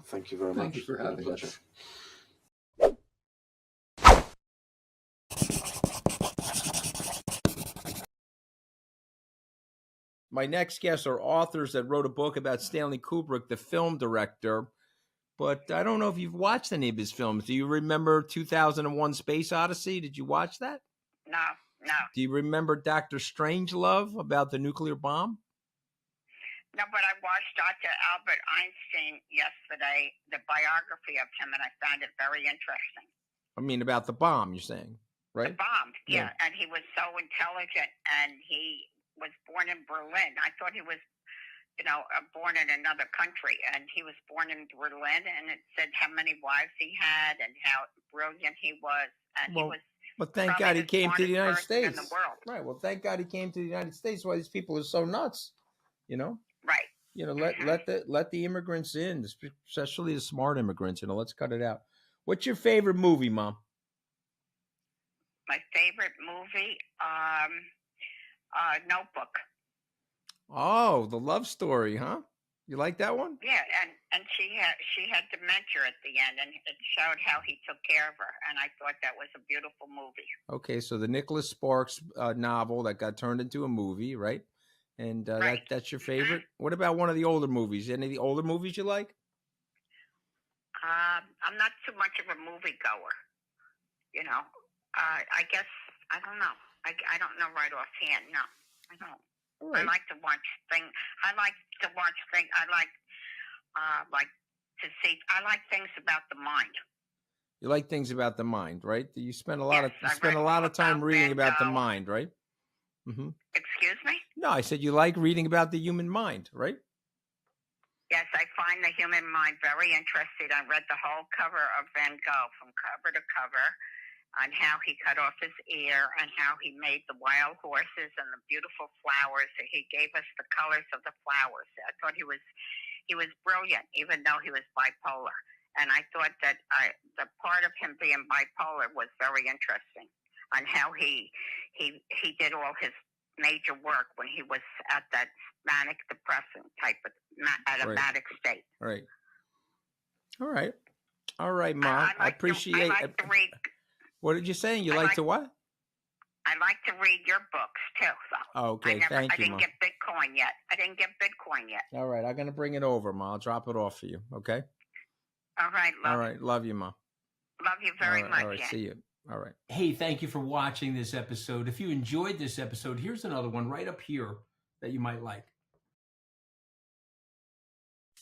Thank you very much. Thank you for having us. My next guests are authors that wrote a book about Stanley Kubrick, the film director. But I don't know if you've watched any of his films. Do you remember 2001 Space Odyssey? Did you watch that? No. Do you remember Dr. Strangelove about the nuclear bomb? No, but I watched Dr. Albert Einstein yesterday, the biography of him, and I found it very interesting. I mean, about the bomb, you're saying, right? The bomb, yeah. And he was so intelligent, and he was born in Berlin. I thought he was, born in another country, and he was born in Berlin, and it said how many wives he had and how brilliant he was, and he was. But thank God he came to the United States. In the world. Right. Well, thank God he came to the United States. Why these people are so nuts, Right. Let the immigrants in, especially the smart immigrants. Let's cut it out. What's your favorite movie, Mom? My favorite movie, Notebook. Oh, the love story, huh? You like that one? Yeah, and she had dementia at the end, and it showed how he took care of her, and I thought that was a beautiful movie. Okay, so the Nicholas Sparks novel that got turned into a movie, right? And right. That's your favorite? What about one of the older movies? Any of the older movies you like? I'm not too much of a movie goer. I guess, I don't know. I don't know right offhand. No, I don't. Right. I like to watch things. I like to see. I like things about the mind. You like things about the mind, right? You spend a lot Yes, of time reading Van about the Gogh. mind, right? Mm-hmm. Excuse me? No, I said you like reading about the human mind, right? Yes, I find the human mind very interesting. I read the whole cover of Van Gogh from cover to cover on how he cut off his ear and how he made the wild horses and the beautiful flowers. He gave us the colors of the flowers. I thought he was brilliant, even though he was bipolar. And I thought that the part of him being bipolar was very interesting on how he did all his major work when he was at that manic depressant type of manic state. Right. All right, Mom. I appreciate. I like to read. What did you say? You like to what? I like to read your books too. So okay, thank you, I didn't Mom. get Bitcoin yet. All right, I'm gonna bring it over, Mom. I'll drop it off for you. Okay. All right, love. All right, love you, Mom. Love you very much. All right, yeah. see you. All right. Hey, thank you for watching this episode. If you enjoyed this episode, here's another one right up here that you might like.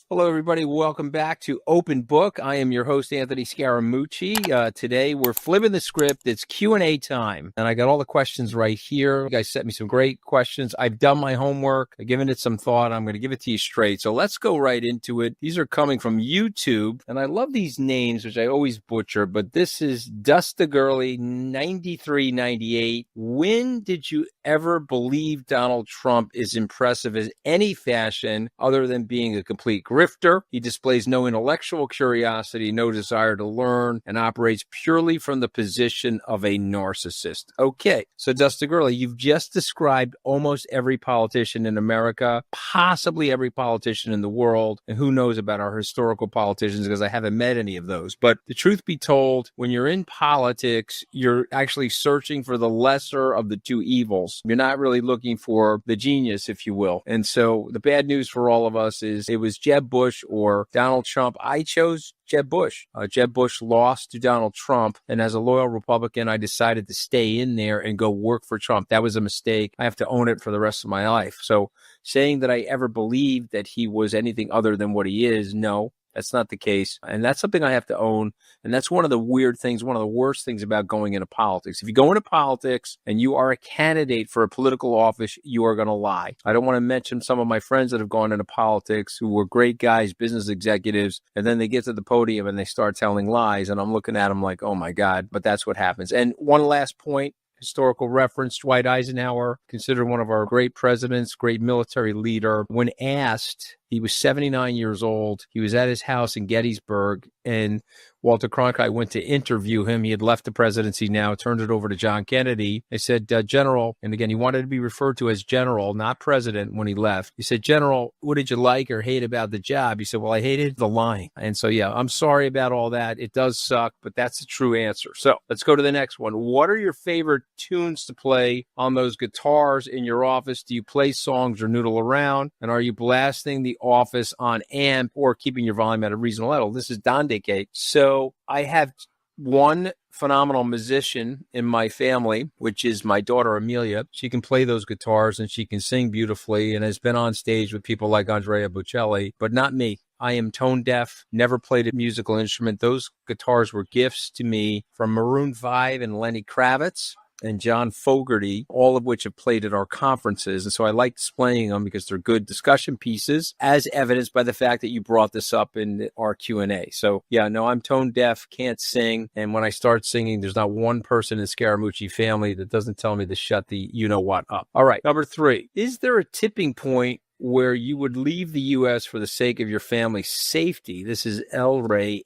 Hello, everybody. Welcome back to Open Book. I am your host, Anthony Scaramucci. Today, we're flipping the script. It's Q&A time, and I got all the questions right here. You guys sent me some great questions. I've done my homework. I've given it some thought. I'm going to give it to you straight. So let's go right into it. These are coming from YouTube, and I love these names, which I always butcher, but this is Dusta Gurley 9398. When did you ever believe Donald Trump is impressive in any fashion other than being a complete grifter? He displays no intellectual curiosity, no desire to learn, and operates purely from the position of a narcissist. Okay, so Dusta Gurley, you've just described almost every politician in America, possibly every politician in the world, and who knows about our historical politicians because I haven't met any of those. But the truth be told, when you're in politics, you're actually searching for the lesser of the two evils. You're not really looking for the genius, if you will. And so the bad news for all of us is it was Jeb Bush or Donald Trump. I chose Jeb Bush. Jeb Bush lost to Donald Trump, and as a loyal Republican, I decided to stay in there and go work for Trump. That was a mistake. I have to own it for the rest of my life. So saying that I ever believed that he was anything other than what he is, no. That's not the case. And that's something I have to own. And that's one of the weird things, one of the worst things about going into politics. If you go into politics and you are a candidate for a political office, you are going to lie. I don't want to mention some of my friends that have gone into politics who were great guys, business executives, and then they get to the podium and they start telling lies. And I'm looking at them like, oh my God, but that's what happens. And one last point. Historical reference, Dwight Eisenhower, considered one of our great presidents, great military leader. When asked, he was 79 years old. He was at his house in Gettysburg, and Walter Cronkite went to interview him. He had left the presidency now, turned it over to John Kennedy. They said, General, and again, he wanted to be referred to as General, not President when he left. He said, General, what did you like or hate about the job? He said, well, I hated the lying. And so, yeah, I'm sorry about all that. It does suck, but that's the true answer. So let's go to the next one. What are your favorite tunes to play on those guitars in your office? Do you play songs or noodle around? And are you blasting the office on amp or keeping your volume at a reasonable level? This is Don Decay. So I have one phenomenal musician in my family, which is my daughter Amelia. She can play those guitars and she can sing beautifully and has been on stage with people like Andrea Bocelli, but not me. I am tone deaf, never played a musical instrument. Those guitars were gifts to me from Maroon 5 and Lenny Kravitz and John Fogerty, all of which have played at our conferences. And so I like displaying them because they're good discussion pieces, as evidenced by the fact that you brought this up in our Q&A. So yeah, no, I'm tone deaf, can't sing. And when I start singing, there's not one person in the Scaramucci family that doesn't tell me to shut the you-know-what up. All right, number 3. Is there a tipping point where you would leave the U.S. for the sake of your family's safety? This is El Ray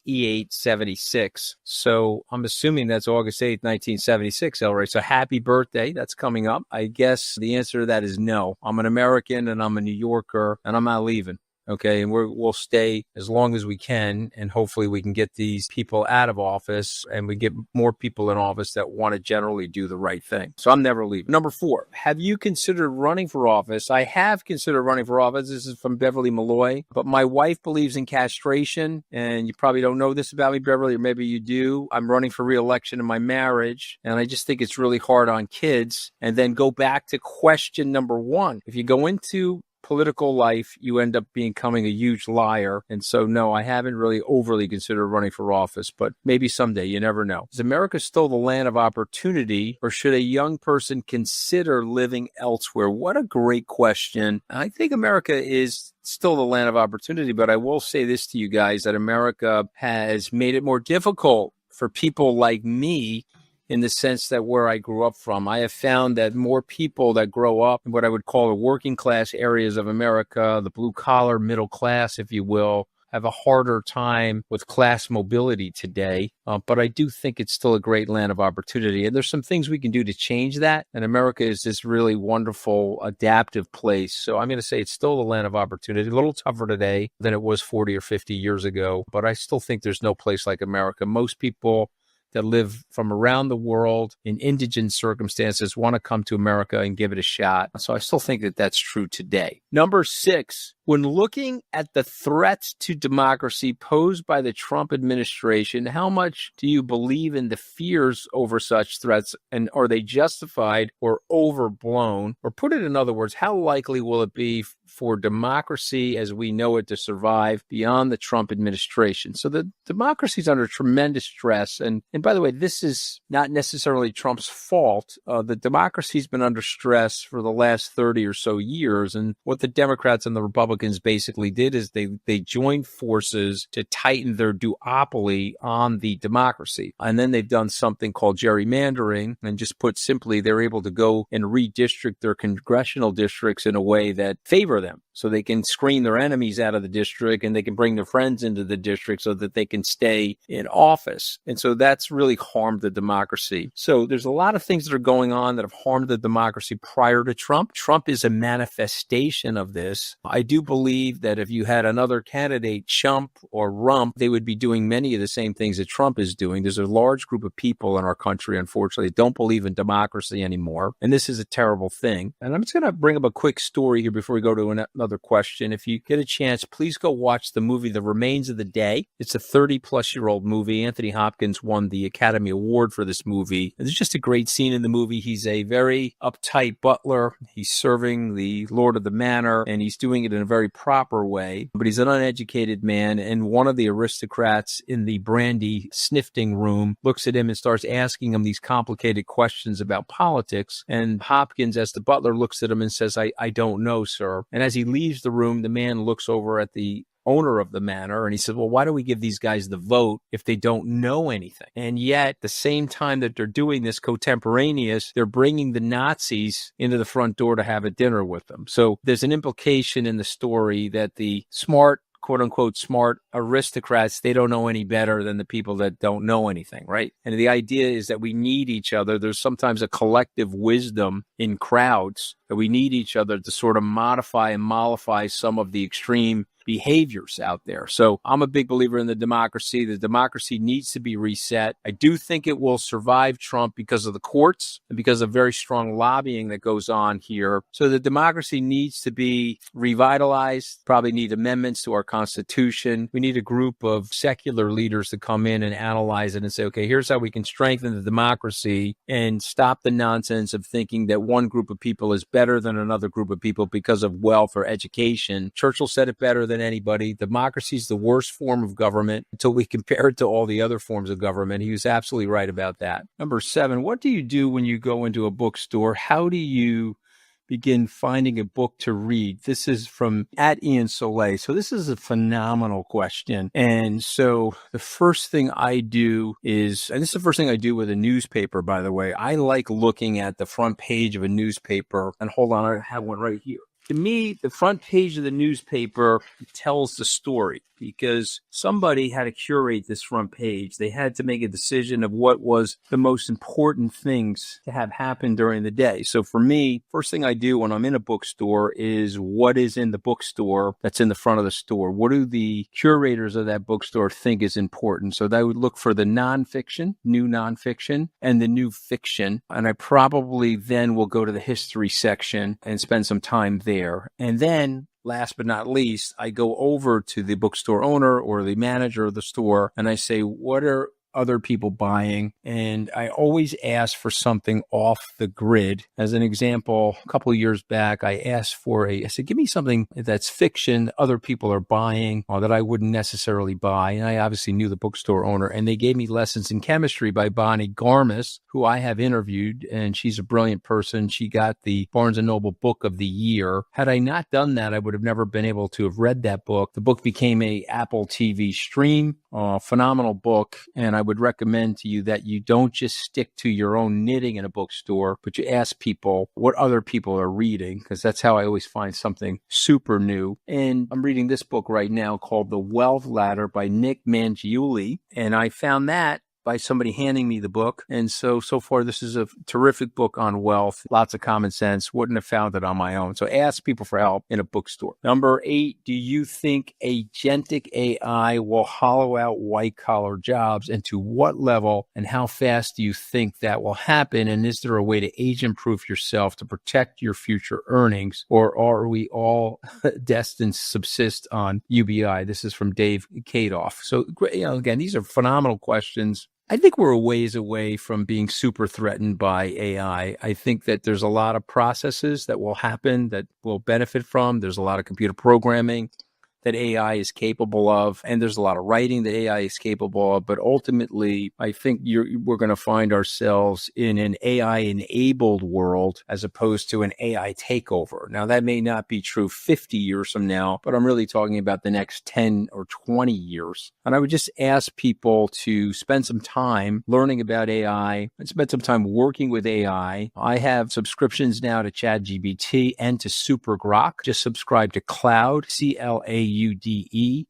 8E876. So I'm assuming that's August 8th, 1976, El Ray. So happy birthday. That's coming up. I guess the answer to that is no. I'm an American and I'm a New Yorker and I'm not leaving. Okay, and we'll stay as long as we can, and hopefully we can get these people out of office and we get more people in office that want to generally do the right thing. So I'm never leaving. Number 4, have you considered running for office? I have considered running for office. This is from Beverly Malloy, but my wife believes in castration, and you probably don't know this about me, Beverly, or maybe you do. I'm running for re-election in my marriage, and I just think it's really hard on kids. And then go back to question number 1. If you go into political life, you end up becoming a huge liar. And so, no, I haven't really overly considered running for office, but maybe someday, you never know. Is America still the land of opportunity, or should a young person consider living elsewhere? What a great question. I think America is still the land of opportunity, but I will say this to you guys, that America has made it more difficult for people like me, in the sense that where I grew up from. I have found that more people that grow up in what I would call the working class areas of America, the blue collar middle class, if you will, have a harder time with class mobility today. But I do think it's still a great land of opportunity. And there's some things we can do to change that. And America is this really wonderful, adaptive place. So I'm going to say it's still the land of opportunity. A little tougher today than it was 40 or 50 years ago. But I still think there's no place like America. Most people that live from around the world in indigent circumstances want to come to America and give it a shot. So I still think that that's true today. Number 6, when looking at the threats to democracy posed by the Trump administration, how much do you believe in the fears over such threats, and are they justified or overblown? Or put it in other words, how likely will it be for democracy as we know it to survive beyond the Trump administration? So the democracy is under tremendous stress. And by the way, this is not necessarily Trump's fault. The democracy's been under stress for the last 30 or so years. And what the Democrats and the Republicans basically did is they joined forces to tighten their duopoly on the democracy. And then they've done something called gerrymandering. And just put simply, they're able to go and redistrict their congressional districts in a way that favor them. So they can screen their enemies out of the district and they can bring their friends into the district so that they can stay in office. And so that's really harmed the democracy. So there's a lot of things that are going on that have harmed the democracy prior to Trump. Trump is a manifestation of this. I do believe that if you had another candidate, Chump or Rump, they would be doing many of the same things that Trump is doing. There's a large group of people in our country, unfortunately, that don't believe in democracy anymore. And this is a terrible thing. And I'm just going to bring up a quick story here before we go to another question. If you get a chance, please go watch the movie The Remains of the Day. It's a 30-plus-year-old movie. Anthony Hopkins won the Academy Award for this movie. There's just a great scene in the movie. He's a very uptight butler. He's serving the Lord of the Manor, and he's doing it in a very proper way. But he's an uneducated man, and one of the aristocrats in the brandy snifting room looks at him and starts asking him these complicated questions about politics. And Hopkins, as the butler, looks at him and says, I don't know, sir. And as he leaves the room, the man looks over at the owner of the manor and he said, well, why do we give these guys the vote if they don't know anything? And yet, the same time that they're doing this contemporaneous, they're bringing the Nazis into the front door to have a dinner with them. So there's an implication in the story that the smart, quote unquote, smart aristocrats, they don't know any better than the people that don't know anything, right? And the idea is that we need each other. There's sometimes a collective wisdom in crowds that we need each other to sort of modify and mollify some of the extreme behaviors out there. So I'm a big believer in the democracy. The democracy needs to be reset. I do think it will survive Trump because of the courts and because of very strong lobbying that goes on here. So the democracy needs to be revitalized, probably need amendments to our Constitution. We need a group of secular leaders to come in and analyze it and say, okay, here's how we can strengthen the democracy and stop the nonsense of thinking that one group of people is better than another group of people because of wealth or education. Churchill said it better than anybody. Democracy is the worst form of government until we compare it to all the other forms of government. He was absolutely right about that. Number 7, what do you do when you go into a bookstore? How do you begin finding a book to read? This is from @Ian Soleil. So this is a phenomenal question. And so the first thing I do is, and this is the first thing I do with a newspaper, by the way, I like looking at the front page of a newspaper. And hold on, I have one right here. To me, the front page of the newspaper tells the story because somebody had to curate this front page. They had to make a decision of what was the most important things to have happen during the day. So for me, first thing I do when I'm in a bookstore is what is in the bookstore that's in the front of the store. What do the curators of that bookstore think is important? So I would look for the nonfiction, new nonfiction, and the new fiction. And I probably then will go to the history section and spend some time there. And then last but not least, I go over to the bookstore owner or the manager of the store and I say, what are other people buying. And I always ask for something off the grid. As an example, a couple of years back, I asked I said, give me something that's fiction that other people are buying or that I wouldn't necessarily buy. And I obviously knew the bookstore owner, and they gave me Lessons in Chemistry by Bonnie Garmis, who I have interviewed, and she's a brilliant person. She got the Barnes & Noble Book of the Year. Had I not done that, I would have never been able to have read that book. The book became a Apple TV stream, phenomenal book, and I would recommend to you that you don't just stick to your own knitting in a bookstore, but you ask people what other people are reading, because that's how I always find something super new. And I'm reading this book right now called The Wealth Ladder by Nick Mangiuli, and I found that by somebody handing me the book. And so far, this is a terrific book on wealth, lots of common sense. Wouldn't have found it on my own. So ask people for help in a bookstore. Number 8, do you think agentic AI will hollow out white collar jobs, and to what level, and how fast do you think that will happen? And is there a way to agent proof yourself to protect your future earnings, or are we all destined to subsist on UBI? This is from Dave Kadoff. So, again, these are phenomenal questions. I think we're a ways away from being super threatened by AI. I think that there's a lot of processes that will happen that we'll benefit from. There's a lot of computer programming that AI is capable of, and there's a lot of writing that AI is capable of. But ultimately, I think we're going to find ourselves in an AI-enabled world as opposed to an AI takeover. Now, that may not be true 50 years from now, but I'm really talking about the next 10 or 20 years. And I would just ask people to spend some time learning about AI and spend some time working with AI. I have subscriptions now to ChatGPT and to Super Grok. Just subscribe to Cloud, CLAUDE.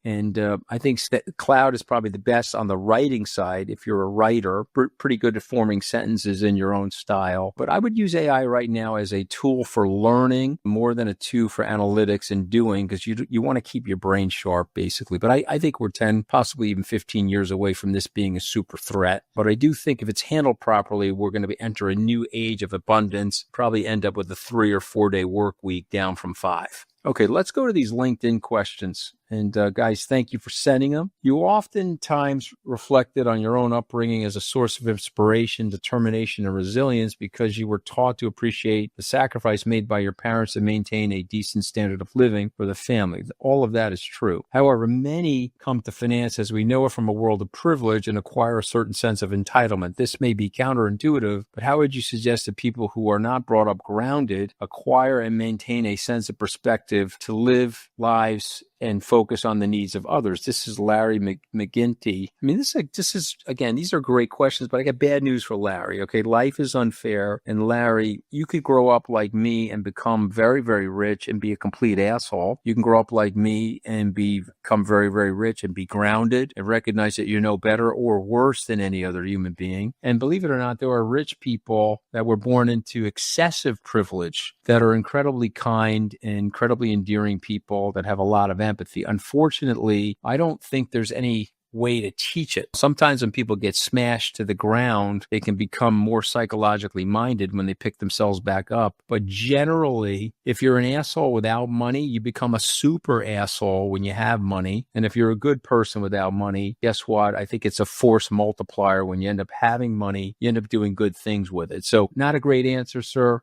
And I think Cloud is probably the best on the writing side. If you're a writer, pretty good at forming sentences in your own style. But I would use AI right now as a tool for learning more than a tool for analytics and doing, because you want to keep your brain sharp, basically. But I think we're 10, possibly even 15 years away from this being a super threat. But I do think if it's handled properly, we're going to enter a new age of abundance, probably end up with a 3 or 4 day work week down from 5. Okay, let's go to these LinkedIn questions. And guys, thank you for sending them. You oftentimes reflected on your own upbringing as a source of inspiration, determination, and resilience because you were taught to appreciate the sacrifice made by your parents to maintain a decent standard of living for the family. All of that is true. However, many come to finance as we know it from a world of privilege and acquire a certain sense of entitlement. This may be counterintuitive, but how would you suggest that people who are not brought up grounded acquire and maintain a sense of perspective to live lives and focus on the needs of others? This is Larry McGinty. I mean, this is again, these are great questions, but I got bad news for Larry. Okay, life is unfair. And Larry, you could grow up like me and become very, very rich and be a complete asshole. You can grow up like me and become very, very rich and be grounded and recognize that you're no better or worse than any other human being. And believe it or not, there are rich people that were born into excessive privilege that are incredibly kind and incredibly endearing people that have a lot of empathy. Unfortunately, I don't think there's any way to teach it. Sometimes when people get smashed to the ground, they can become more psychologically minded when they pick themselves back up. But generally, if you're an asshole without money, you become a super asshole when you have money. And if you're a good person without money, guess what? I think it's a force multiplier. When you end up having money, you end up doing good things with it. So not a great answer, sir.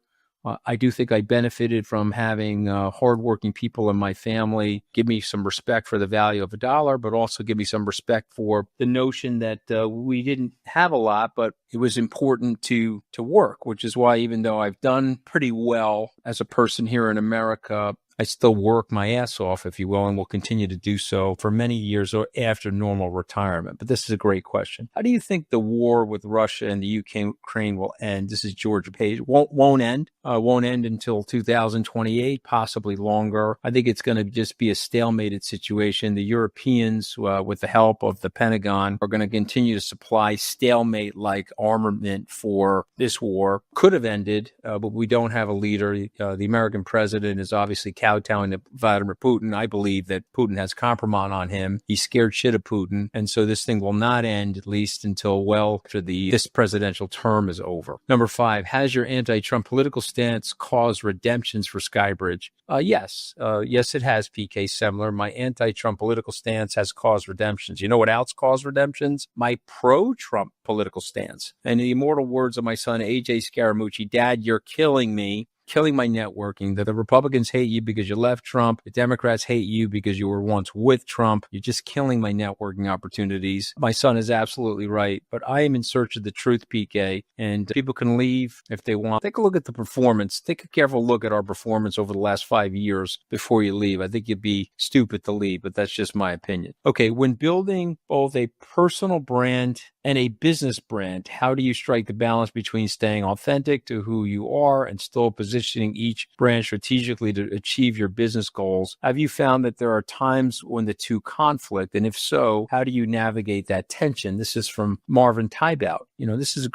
I do think I benefited from having hardworking people in my family give me some respect for the value of a dollar, but also give me some respect for the notion that we didn't have a lot, but it was important to work, which is why even though I've done pretty well as a person here in America, I still work my ass off, if you will, and will continue to do so for many years or after normal retirement. But this is a great question. How do you think the war with Russia and the Ukraine will end? This is George Page. Won't end. Won't end until 2028, possibly longer. I think it's going to just be a stalemated situation. The Europeans, with the help of the Pentagon, are going to continue to supply stalemate-like armament for this war. Could have ended, but we don't have a leader. The American president is obviously kowtowing to Vladimir Putin. I believe that Putin has compromise on him. He's scared shit of Putin. And so this thing will not end, at least until well after this presidential term is over. Number 5, has your anti-Trump political stance caused redemptions for Skybridge? Yes. Yes, it has, PK Semler. My anti-Trump political stance has caused redemptions. You know what else caused redemptions? My pro-Trump political stance. And the immortal words of my son, AJ Scaramucci, Dad, you're killing me. Killing my networking, that the Republicans hate you because you left Trump. The Democrats hate you because you were once with Trump. You're just killing my networking opportunities. My son is absolutely right, but I am in search of the truth, PK, and people can leave if they want. Take a look at the performance. Take a careful look at our performance over the last 5 years before you leave. I think you'd be stupid to leave, but that's just my opinion. Okay, when building both a personal brand and a business brand, how do you strike the balance between staying authentic to who you are and still positioning each brand strategically to achieve your business goals? Have you found that there are times when the two conflict? And if so, how do you navigate that tension? This is from Marvin Tybout. This is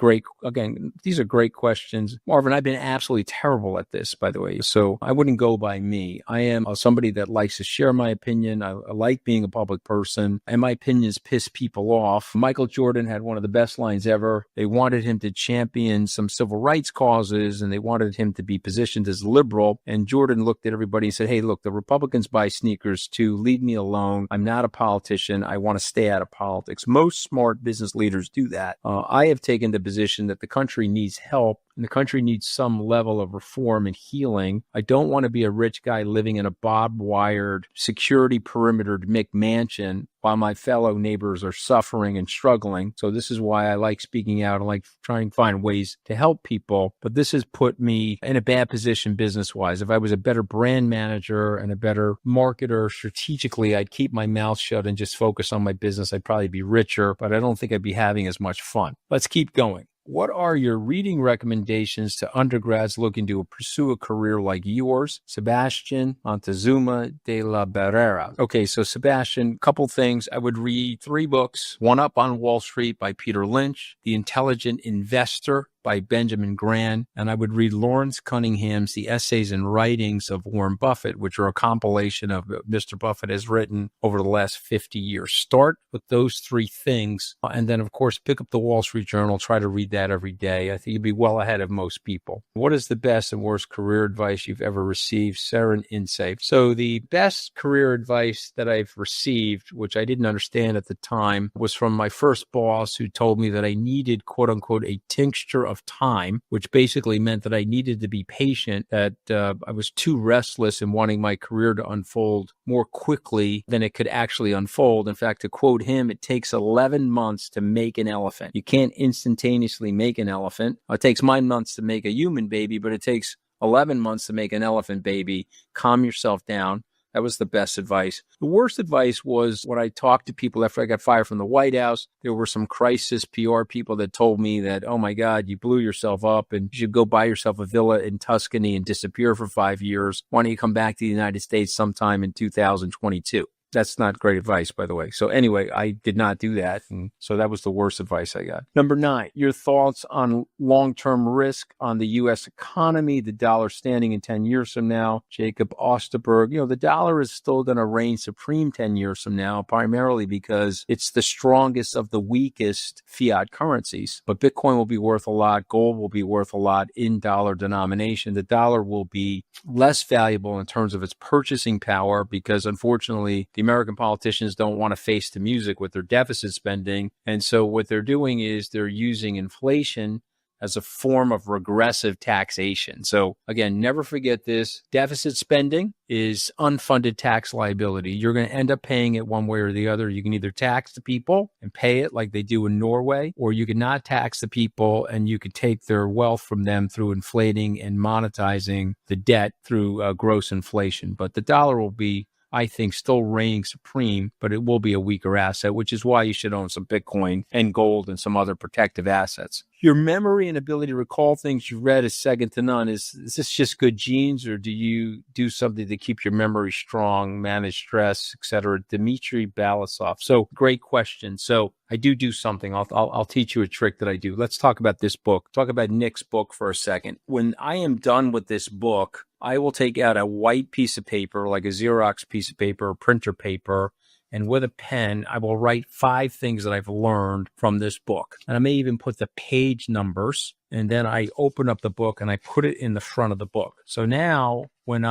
these are great questions. Marvin, I've been absolutely terrible at this, by the way. So I wouldn't go by me. I am somebody that likes to share my opinion. I like being a public person, and my opinions piss people off. Michael Jordan had one of the best lines ever. They wanted him to champion some civil rights causes, and they wanted him to be positioned as liberal. And Jordan looked at everybody and said, hey, look, the Republicans buy sneakers too. Leave me alone. I'm not a politician. I want to stay out of politics. Most smart business leaders do that. I have taken the position that the country needs help and the country needs some level of reform and healing. I don't want to be a rich guy living in a barbed-wired, security perimetered McMansion while my fellow neighbors are suffering and struggling. So this is why I like speaking out. I like trying to find ways to help people. But this has put me in a bad position business-wise. If I was a better brand manager and a better marketer strategically, I'd keep my mouth shut and just focus on my business. I'd probably be richer, but I don't think I'd be having as much fun. Let's keep going. What are your reading recommendations to undergrads looking to pursue a career like yours? Sebastian Montezuma de la Barrera. Okay, so Sebastian, couple things. I would read 3 books. One Up on Wall Street by Peter Lynch, The Intelligent Investor by Benjamin Graham, and I would read Lawrence Cunningham's The Essays and Writings of Warren Buffett, which are a compilation of what Mr. Buffett has written over the last 50 years. Start with those 3 things, and then, of course, pick up the Wall Street Journal. Try to read that every day. I think you'd be well ahead of most people. What is the best and worst career advice you've ever received? Saren Insafe. So the best career advice that I've received, which I didn't understand at the time, was from my first boss who told me that I needed, quote unquote, a tincture of time, which basically meant that I needed to be patient, that I was too restless in wanting my career to unfold more quickly than it could actually unfold. In fact, to quote him, it takes 11 months to make an elephant. You can't instantaneously make an elephant. It takes 9 months to make a human baby, but it takes 11 months to make an elephant baby. Calm yourself down. That was the best advice. The worst advice was when I talked to people after I got fired from the White House. There were some crisis PR people that told me that, oh my God, you blew yourself up and you should go buy yourself a villa in Tuscany and disappear for 5 years. Why don't you come back to the United States sometime in 2022? That's not great advice, by the way. So anyway, I did not do that. And so that was the worst advice I got. Number 9, your thoughts on long-term risk on the U.S. economy, the dollar standing in 10 years from now. Jacob Osterberg, the dollar is still going to reign supreme 10 years from now, primarily because it's the strongest of the weakest fiat currencies. But Bitcoin will be worth a lot. Gold will be worth a lot in dollar denomination. The dollar will be less valuable in terms of its purchasing power because, unfortunately, the American politicians don't want to face the music with their deficit spending. And so what they're doing is they're using inflation as a form of regressive taxation. So again, never forget this. Deficit spending is unfunded tax liability. You're going to end up paying it one way or the other. You can either tax the people and pay it like they do in Norway, or you can not tax the people and you could take their wealth from them through inflating and monetizing the debt through gross inflation. But the dollar will be, I think, still reigning supreme, but it will be a weaker asset, which is why you should own some Bitcoin and gold and some other protective assets. Your memory and ability to recall things you read is second to none. Is this just good genes, or do you do something to keep your memory strong, manage stress, etc.? Dmitry Balasov. So great question. So I do something. I'll teach you a trick that I do. Let's talk about this book. Talk about Nick's book for a second. When I am done with this book, I will take out a white piece of paper, like a Xerox piece of paper or printer paper, and with a pen, I will write 5 things that I've learned from this book. And I may even put the page numbers, and then I open up the book and I put it in the front of the book. So now when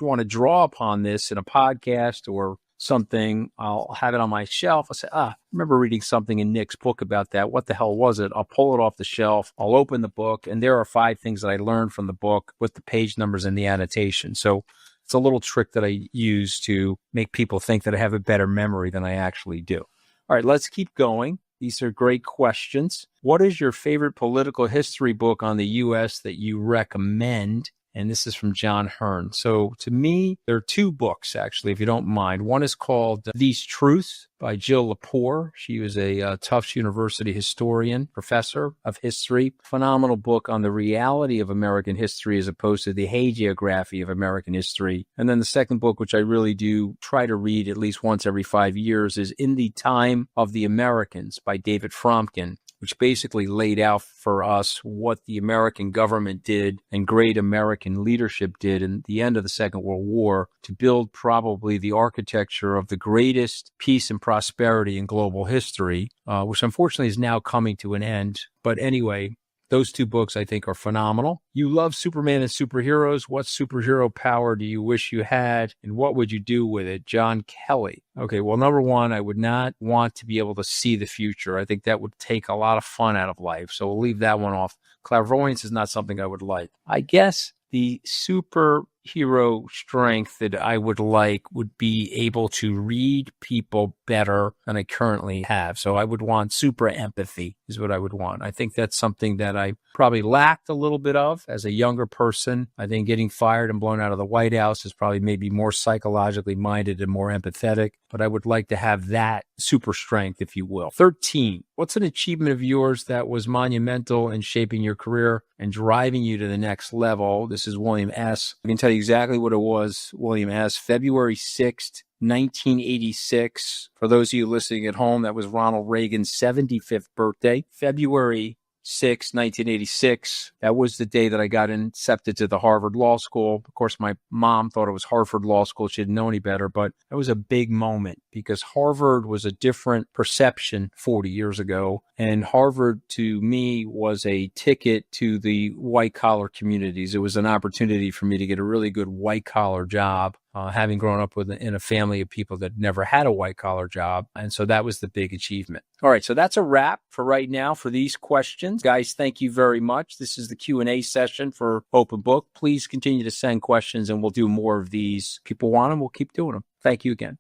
want to draw upon this in a podcast or something, I'll have it on my shelf. I'll say, I remember reading something in Nick's book about that. What the hell was it? I'll pull it off the shelf. I'll open the book, and there are 5 things that I learned from the book with the page numbers and the annotation. So it's a little trick that I use to make people think that I have a better memory than I actually do. All right, let's keep going. These are great questions. What is your favorite political history book on the U.S. that you recommend? And this is from John Hearn. So to me, there are 2 books, actually, if you don't mind. One is called These Truths by Jill Lepore. She was a Tufts University historian, professor of history. Phenomenal book on the reality of American history as opposed to the hagiography of American history. And then the second book, which I really do try to read at least once every 5 years, is In the Time of the Americans by David Fromkin, which basically laid out for us what the American government did and great American leadership did in the end of the Second World War to build probably the architecture of the greatest peace and prosperity in global history, which unfortunately is now coming to an end. But anyway, those 2 books I think are phenomenal. You love Superman and superheroes. What superhero power do you wish you had, and what would you do with it? John Kelly. Okay, well, number 1, I would not want to be able to see the future. I think that would take a lot of fun out of life, so we'll leave that one off. Clairvoyance is not something I would like. I guess the superhero strength that I would like would be able to read people better than I currently have. So I would want super empathy is what I would want. I think that's something that I probably lacked a little bit of as a younger person. I think getting fired and blown out of the White House has probably made me more psychologically minded and more empathetic, but I would like to have that super strength, if you will. 13, what's an achievement of yours that was monumental in shaping your career and driving you to the next level? This is William S. I can tell you exactly what it was, William S. February 6th, 1986. For those of you listening at home, that was Ronald Reagan's 75th birthday. February 6, 1986. That was the day that I got accepted to the Harvard Law School. Of course, my mom thought it was Harvard Law School. She didn't know any better, but it was a big moment because Harvard was a different perception 40 years ago. And Harvard, to me, was a ticket to the white-collar communities. It was an opportunity for me to get a really good white-collar job, having grown up in a family of people that never had a white-collar job. And so that was the big achievement. All right, so that's a wrap for right now for these questions. Guys, thank you very much. This is the Q&A session for Open Book. Please continue to send questions, and we'll do more of these. People want them, we'll keep doing them. Thank you again.